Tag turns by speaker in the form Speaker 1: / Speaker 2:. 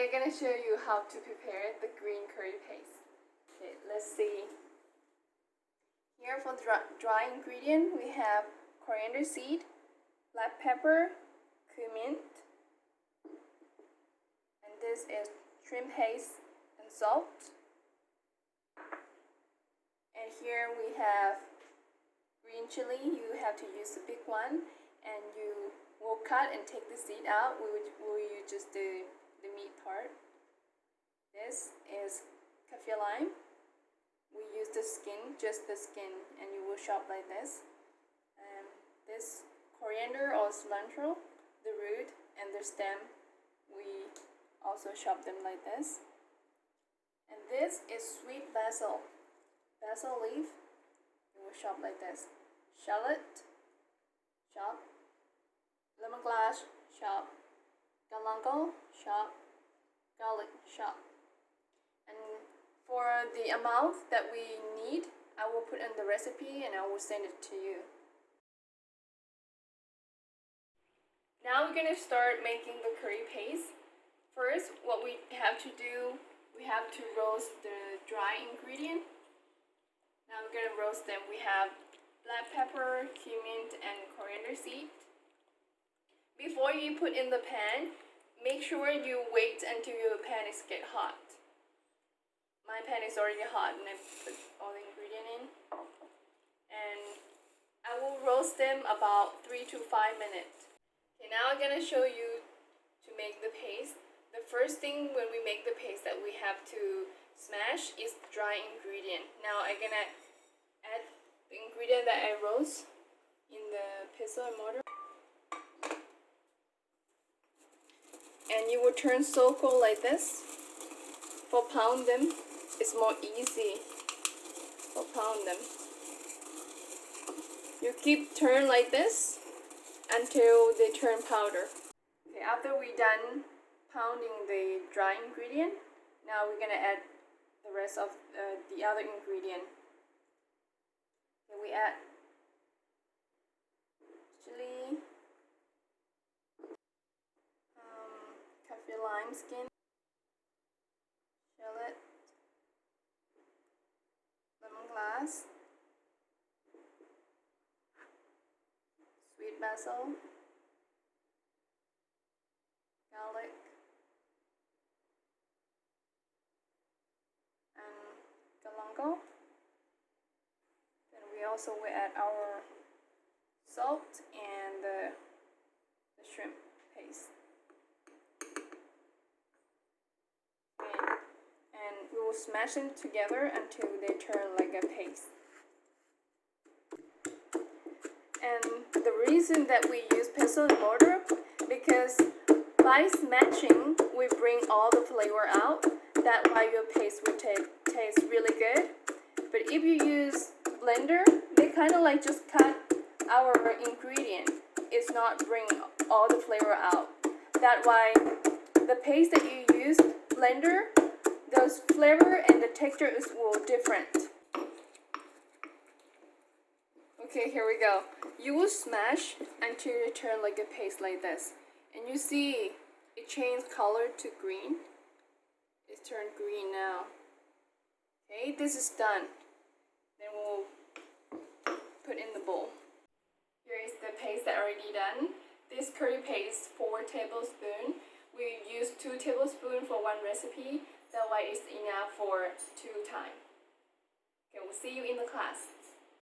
Speaker 1: Today I'm going to show you how to prepare the green curry paste. Okay, let's see. Here for dry ingredient we have coriander seed, black pepper, cumin, and this is shrimp paste and salt. And here we have green chili. You have to use the big one, and you will cut and take the seed out. We will use just the meat part. This is kaffir lime. We use the skin, just the skin, and you will chop like this. This coriander or cilantro, the root and the stem, we also chop them like this. And this is sweet basil leaf. We will chop like this. Shallot, chop. Lemongrass, chop. Galangal, chop. Garlic, chop. And for the amount that we need, I will put in the recipe and I will send it to you. Now we're going to start making the curry paste. First, what we have to do, we have to roast the dry ingredient. Now we're going to roast them. We have black pepper, cumin, and coriander seed. Before you put in the pan, make sure you wait until your pan is get hot. My pan is already hot and I put all the ingredient in. And I will roast them about 3 to 5 minutes. Okay, now I'm going to show you to make the paste. The first thing when we make the paste that we have to smash is dry ingredient. Now I'm going to add the ingredient that I roast in the pestle and mortar. And you will turn circle like this. For pound them, it's more easy. For pound them, you keep turn like this until they turn powder. Okay, after we done pounding the dry ingredient, now we're gonna add the rest of the other ingredient. Okay, we add chili, kaffir lime skin, shallot, lemongrass, sweet basil, garlic, and galangal. Then we also will add our salt and the shrimp paste. And we will smash them together until they turn like a paste. And the reason that we use pestle and mortar, because by smashing we bring all the flavor out. That's why your paste will taste really good. But if you use blender, they kind of like just cut our ingredient. It's not bring all the flavor out. That's why the paste that you use blender, those flavor and the texture will different. Okay, here we go. You will smash until it turn like a paste like this. And you see it changed color to green. It's turned green now. Okay, this is done. Then we'll put in the bowl. Here is the paste that already done. This curry paste, 4 tablespoons. We use 2 tablespoons for one recipe. That way it's enough for 2 times. Okay, we'll see you in the class.